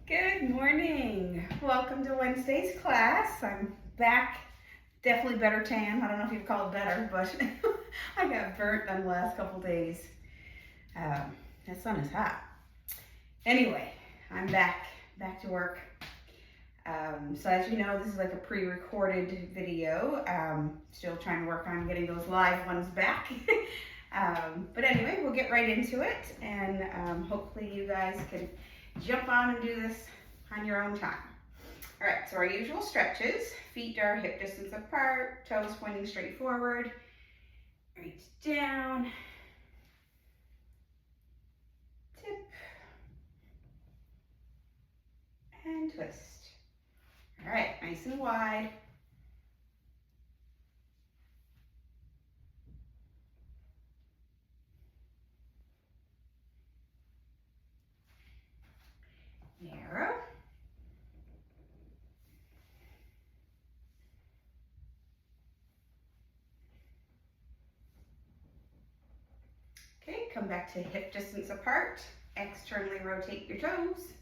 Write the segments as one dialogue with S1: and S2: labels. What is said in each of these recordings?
S1: Good morning. Welcome to Wednesday's class. I'm back. Definitely better tan. I don't know if you'd call it better, but I got burnt on the last couple days. That sun is hot. Anyway, I'm back to work. So as you know, this is like a pre-recorded video. Still trying to work on getting those live ones back. But anyway, we'll get right into it, and hopefully you guys can jump on and do this on your own time. All right, so our usual stretches. Feet are hip distance apart, toes pointing straight forward. Reach down, tip, and twist. All right, nice and wide. Narrow. Okay, come back to hip distance apart. Externally rotate your toes.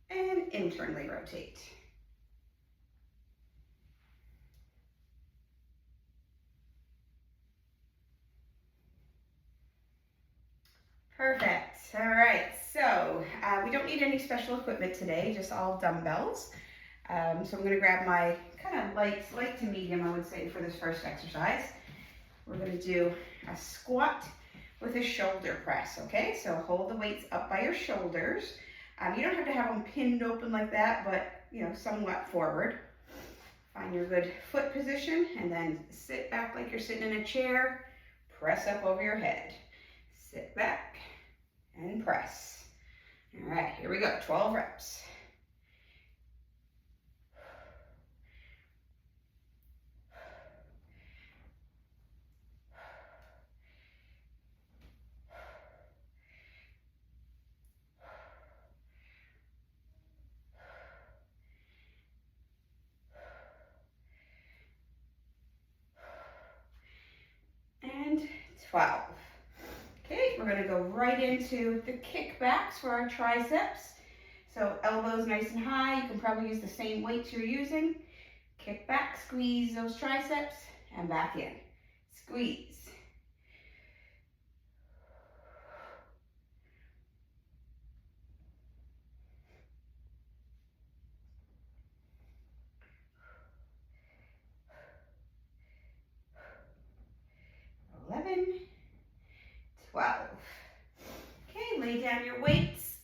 S1: And internally rotate. Perfect. All right, so we don't need any special equipment today, just all dumbbells. So I'm going to grab my kind of light to medium, I would say, for this first exercise. We're going to do a squat with a shoulder press, okay? So hold the weights up by your shoulders. You don't have to have them pinned open like that, but, you know, somewhat forward. Find your good foot position, and then sit back like you're sitting in a chair. Press up over your head. Sit back and press. All right, here we go, 12 reps. And 12. Okay, we're gonna go right into the kickbacks for our triceps. So elbows nice and high. You can probably use the same weights you're using. Kick back, squeeze those triceps, and back in. Squeeze. Eleven, 12. Okay, lay down your weights.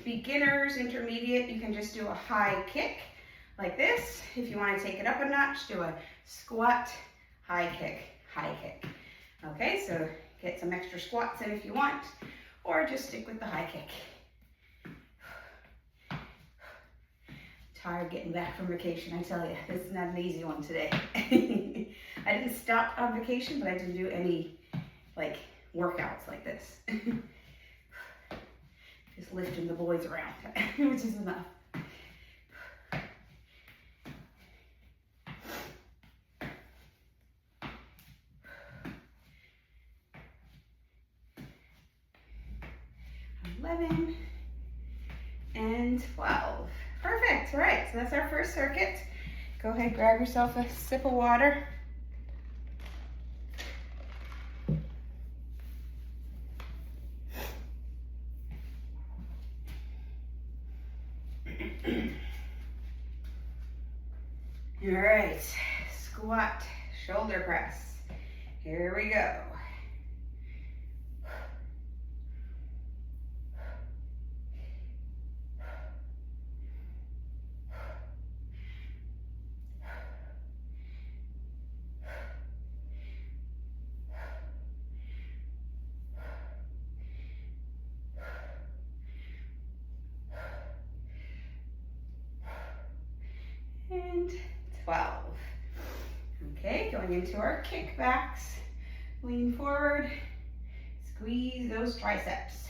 S1: Beginners, intermediate, you can just do a high kick like this. If you want to take it up a notch, do a squat, high kick, high kick. Okay, so get some extra squats in if you want, or just stick with the high kick. Tired getting back from vacation, I tell you. This is not an easy one today. I didn't stop on vacation, but I didn't do any like workouts like this. Just lifting the boys around, which is enough. $11 and $12. Perfect. All right, so that's our first circuit. Go ahead, grab yourself a sip of water. All right, squat, shoulder press. Here we go. And 12. Okay, going into our kickbacks. Lean forward, squeeze those triceps.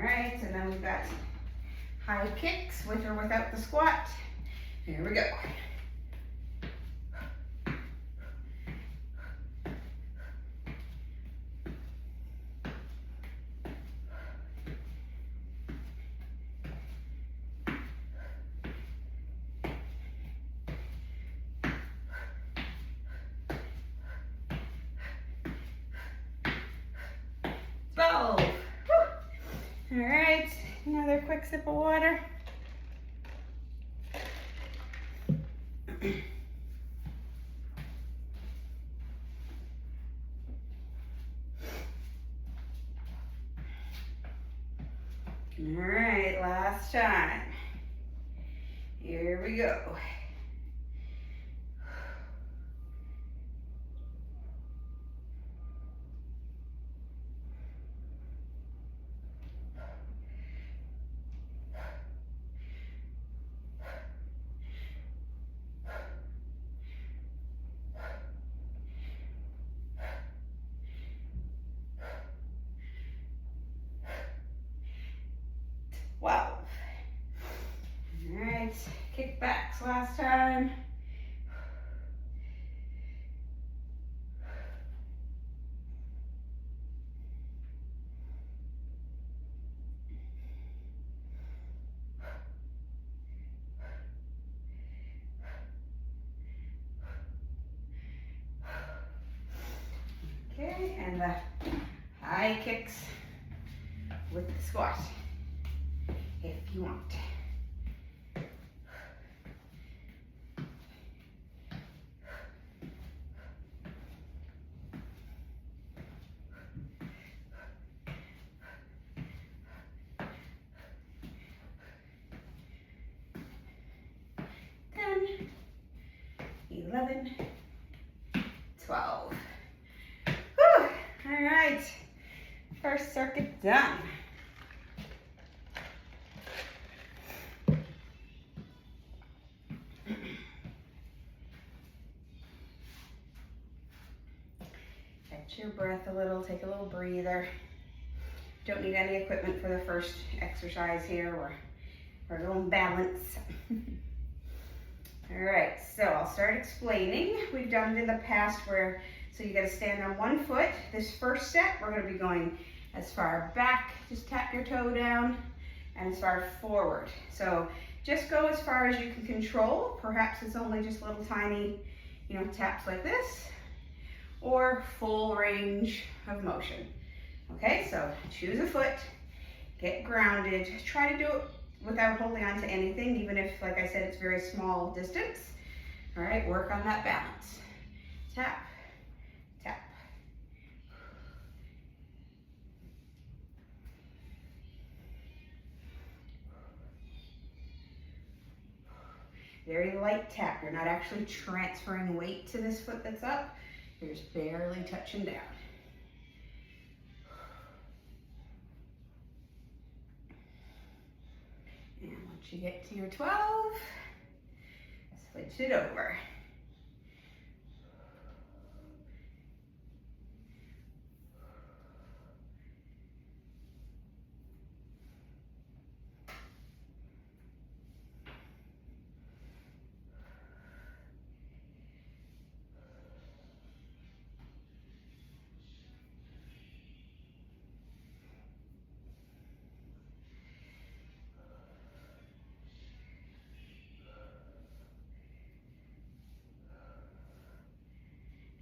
S1: right, so then we've got high kicks with or without the squat. Here we go. 12. Whew. All right, another quick sip of water. All right, last time. Here we go. Wow. All right, kickbacks last time. Okay, and the high kicks with the squat, if you want. Ten, 11, 12. Whew. All right, first circuit done. Catch your breath a little, take a little breather. Don't need any equipment for the first exercise here. We're going balance. All right, so I'll start explaining. We've done it in the past where, so you gotta stand on one foot. This first set, we're gonna be going as far back, just tap your toe down, and as far forward. So just go as far as you can control. Perhaps it's only just little tiny, taps like this, or full range of motion. Okay, so choose a foot, get grounded. Try to do it without holding on to anything, even if, like I said, it's very small distance. All right, work on that balance. Tap, tap. Very light tap. You're not actually transferring weight to this foot that's up. You're just barely touching down. And once you get to your 12, switch it over.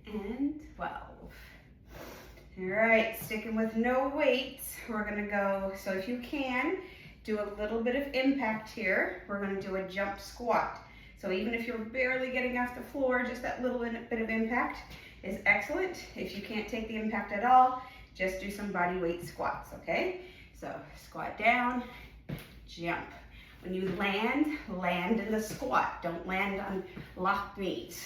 S1: And 12. All right, sticking with no weights, we're gonna go, so if you can, do a little bit of impact here. We're gonna do a jump squat. So even if you're barely getting off the floor, just that little bit of impact is excellent. If you can't take the impact at all, just do some body weight squats, okay? So squat down, jump. When you land, land in the squat. Don't land on locked knees.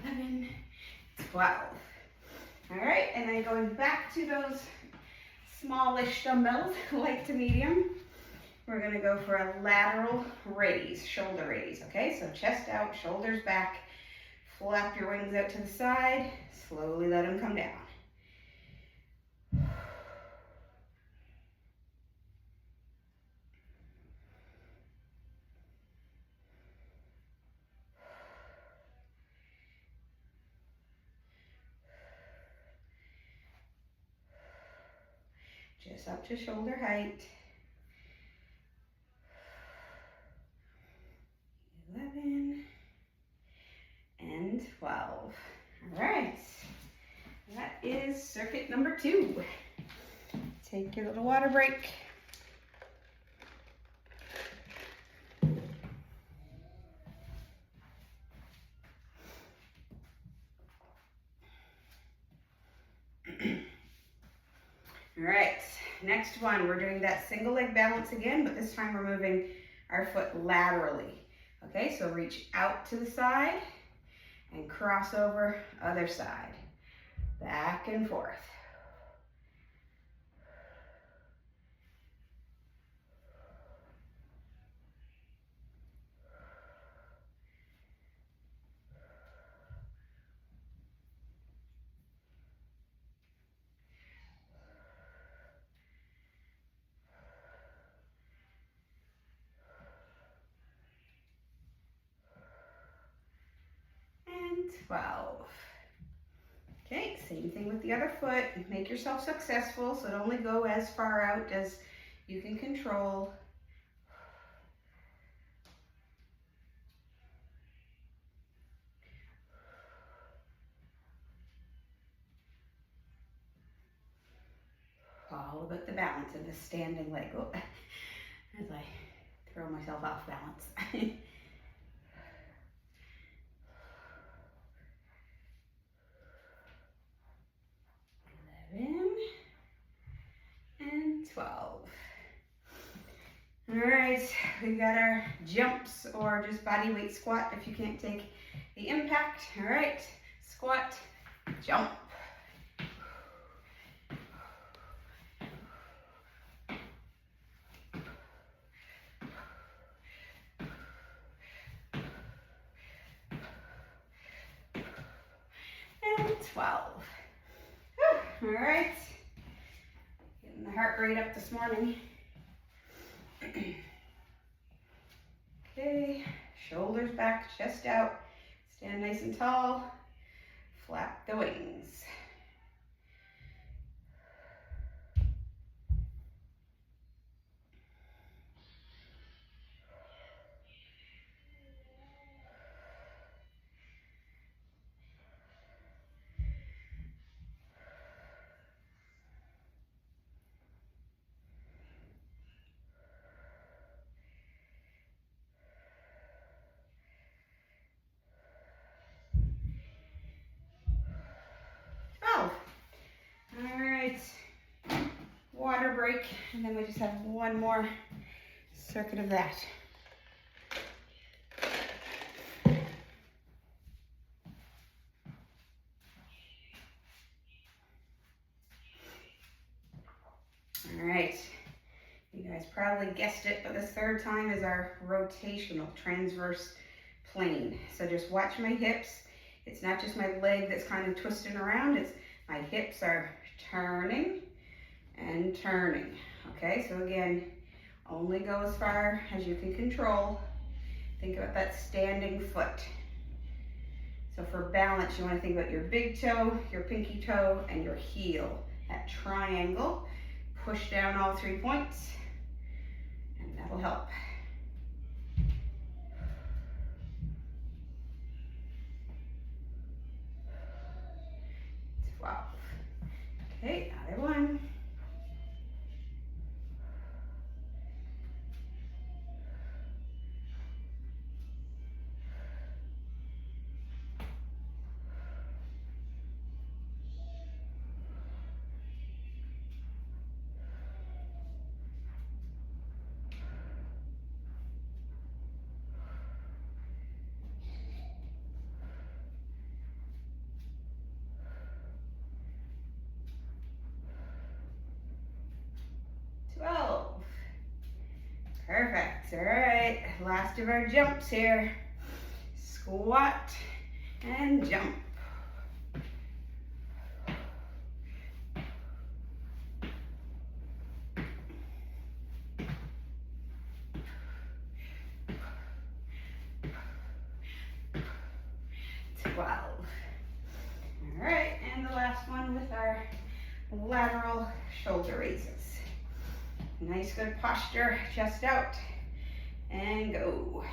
S1: 11, 12. All right, and then going back to those smallish dumbbells, light to medium, we're gonna go for a lateral raise, shoulder raise, okay? So chest out, shoulders back, Flap your wings out to the side. Slowly let them come down. Just up to shoulder height. 11 and 12. All right, that is circuit number 2. Take your little water break. All right, next one, we're doing that single leg balance again, but this time we're moving our foot laterally. Okay, so reach out to the side and cross over other side. Back and forth. And 12. Okay, same thing with the other foot. Make yourself successful, so don't only go as far out as you can control. All about the balance of the standing leg. Oh, as I throw myself off balance. 11 and 12. All right, we got our jumps or just body weight squat if you can't take the impact. All right, squat, jump. And 12. Whew. All right, getting the heart rate up this morning. Okay, shoulders back, chest out, stand nice and tall, flap the wings. Water break, and then we just have one more circuit of that. All right, you guys probably guessed it, but this third time is our rotational transverse plane. So just watch my hips. It's not just my leg that's kind of twisting around, it's my hips are turning and turning. Okay, so again, only go as far as you can control. Think about that standing foot. So for balance, you want to think about your big toe, your pinky toe, and your heel. That triangle. Push down all 3 points, and that'll help. 12. Okay, other one. 12. Perfect. All right, last of our jumps here. Squat, and jump. 12. All right, and the last one with our lateral shoulder raises. Nice, good posture, chest out, and go.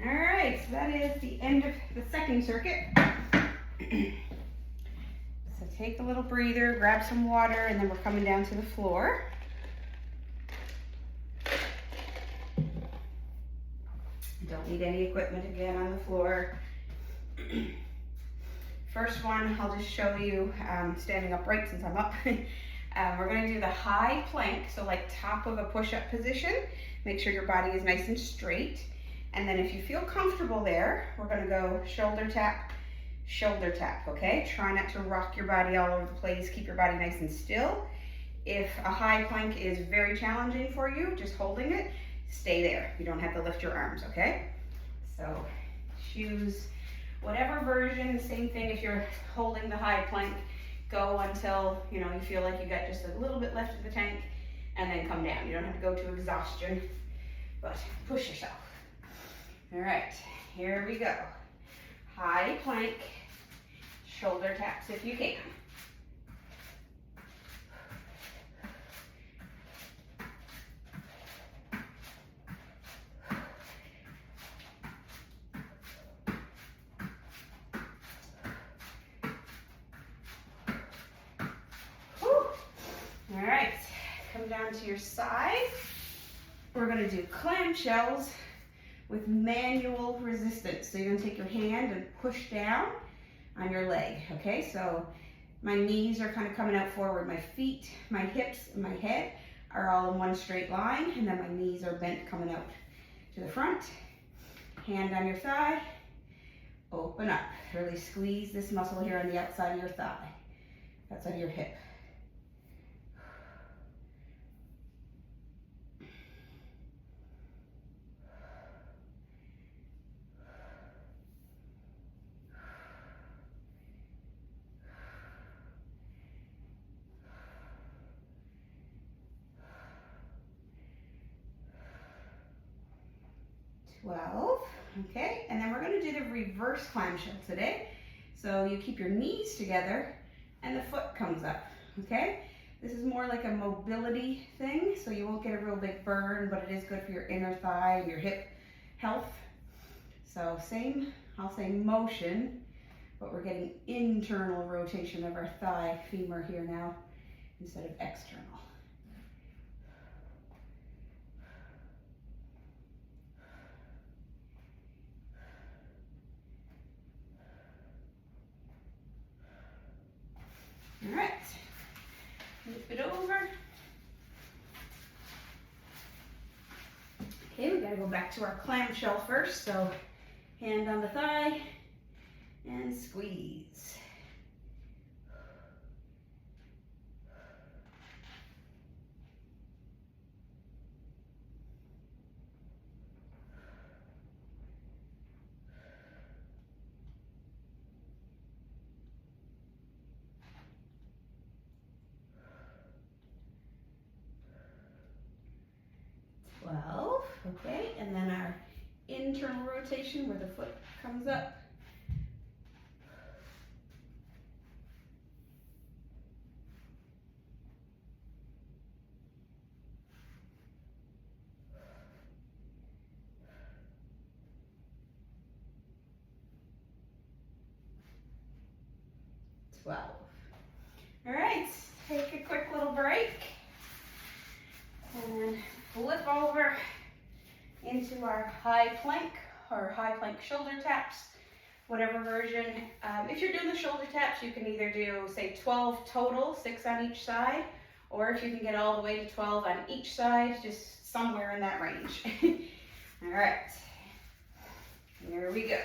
S1: All right, so that is the end of the second circuit. So take a little breather, grab some water, and then we're coming down to the floor. Don't need any equipment again on the floor. First one, I'll just show you standing upright since I'm up. We're gonna do the high plank, so like top of a push-up position. Make sure your body is nice and straight. And then if you feel comfortable there, we're gonna go shoulder tap, okay? Try not to rock your body all over the place. Keep your body nice and still. If a high plank is very challenging for you, just holding it, stay there. You don't have to lift your arms, okay? So choose whatever version, same thing if you're holding the high plank, go until you feel like you got just a little bit left of the tank, and then come down. You don't have to go to exhaustion, but push yourself. All right, here we go. High plank, shoulder taps if you can. All right, come down to your side. We're gonna do clamshells with manual resistance. So you're gonna take your hand and push down on your leg, okay? So my knees are kind of coming out forward. My feet, my hips, and my head are all in one straight line, and then my knees are bent coming out to the front. Hand on your thigh, open up. Really squeeze this muscle here on the outside of your thigh, outside of your hip. Okay, and then we're going to do the reverse clamshell today. So you keep your knees together and the foot comes up, okay? This is more like a mobility thing, so you won't get a real big burn, but it is good for your inner thigh and your hip health. So same, I'll say motion, but we're getting internal rotation of our thigh femur here now instead of external. All right, move it over. Okay, we gotta go back to our clamshell first. So hand on the thigh and squeeze. Okay, and then our internal rotation where the foot comes up. All right, take a quick little break and flip over into our high plank or high plank shoulder taps whatever version. If you're doing the shoulder taps, you can either do, say, 12 total, 6 on each side, or if you can get all the way to 12 on each side, just somewhere in that range. All right, here we go.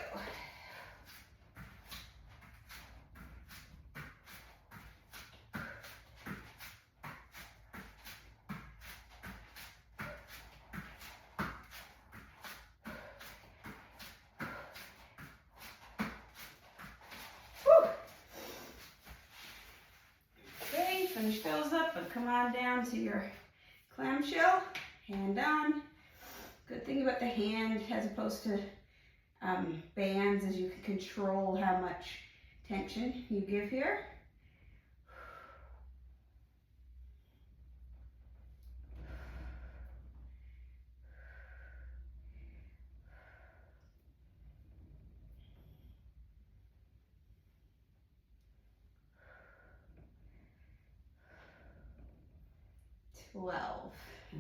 S1: Okay, finish those up and come on down to your clamshell, hand on. Good thing about the hand as opposed to bands is you can control how much tension you give here.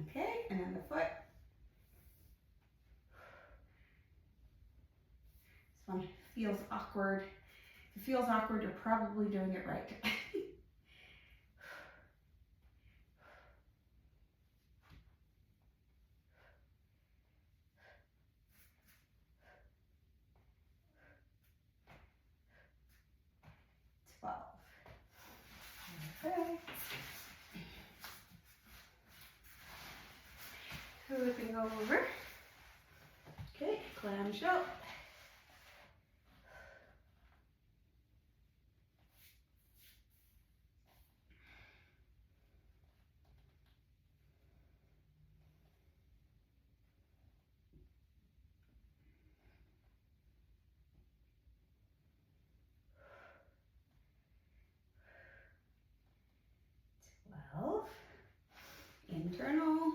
S1: Okay, and then the foot. This one feels awkward. If it feels awkward, you're probably doing it right. 12. Okay. Flipping over. Okay, clamshell. Internal.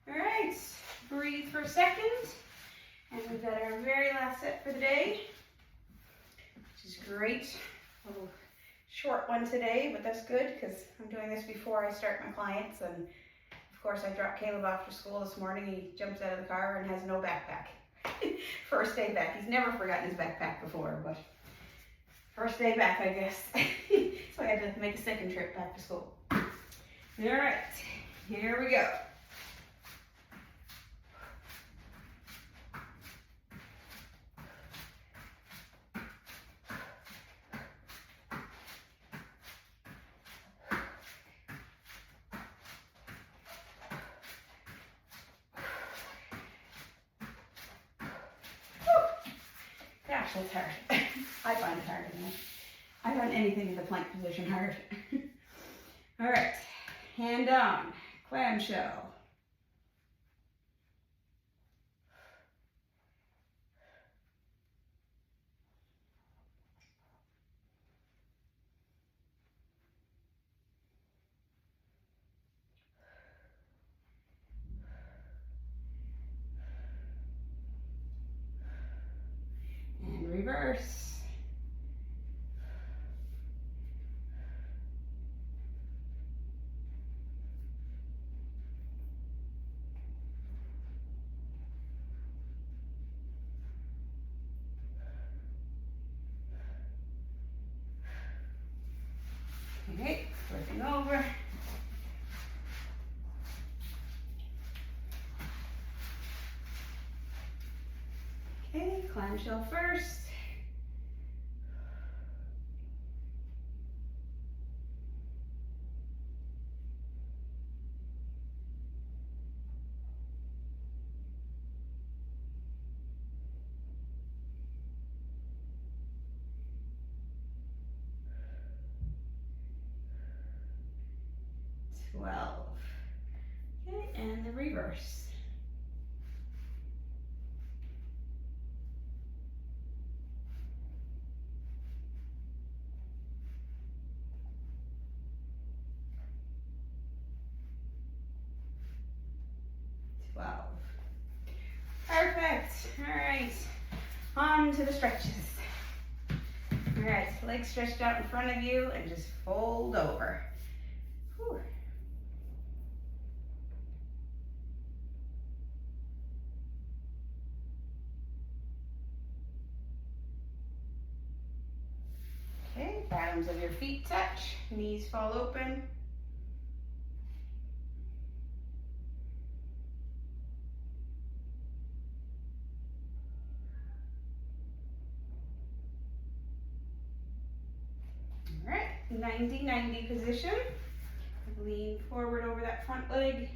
S1: All right, breathe for a second. And we've got our very last set for the day, which is great. A little short one today, but that's good because I'm doing this before I start my clients. And of course, I dropped Caleb off to school this morning. He jumps out of the car and has no backpack. First day back. He's never forgotten his backpack before, but first day back, I guess. So I had to make a second trip back to school. All right, here we go. Gosh, that's hard. I find it hard anyway. I find anything in the plank position hard. All right, hand on, clamshell. And reverse. Okay, flipping over. Okay, clamshell first. Okay, and the reverse. Perfect. All right. On to the stretches. All right, legs stretched out in front of you and just fold over. Whew. Okay, bottoms of your feet touch, knees fall open. All right, 90-90 position. Lean forward over that front leg.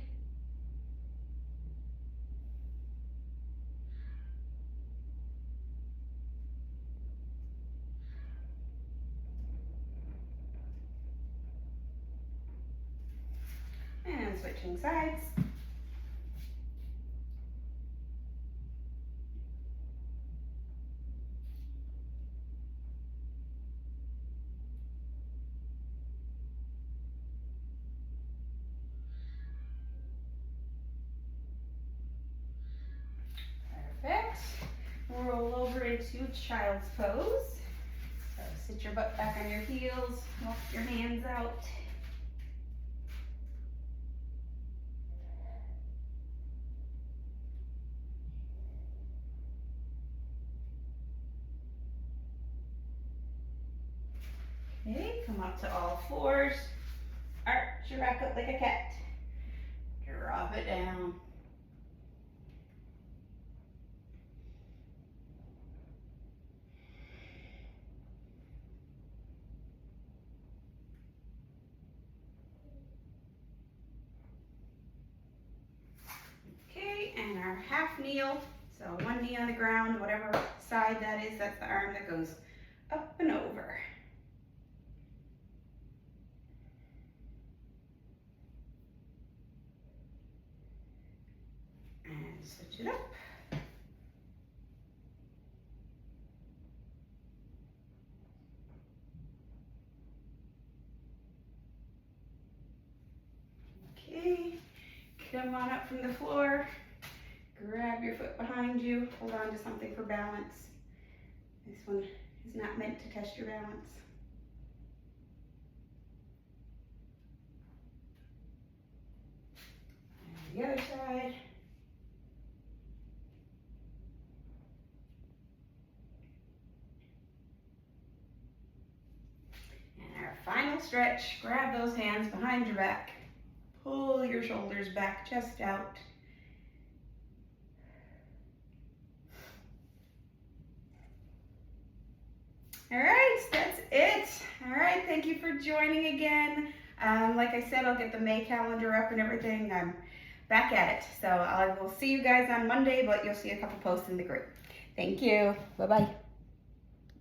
S1: And switching sides. Perfect. Roll over into child's pose. So sit your butt back on your heels, walk your hands out. Okay, come up to all fours. Arch your back up like a cat. Drop it down. Okay, and our half kneel. So one knee on the ground, whatever side that is, that's the arm that goes up and over. And switch it up. Okay, come on up from the floor. Grab your foot behind you. Hold on to something for balance. This one is not meant to test your balance. And the other side. And our final stretch. Grab those hands behind your back. Pull your shoulders back, chest out. All right, that's it. All right, thank you for joining again. Like I said, I'll get the May calendar up and everything. I'm back at it. So I will see you guys on Monday, but you'll see a couple posts in the group. Thank you. Bye-bye.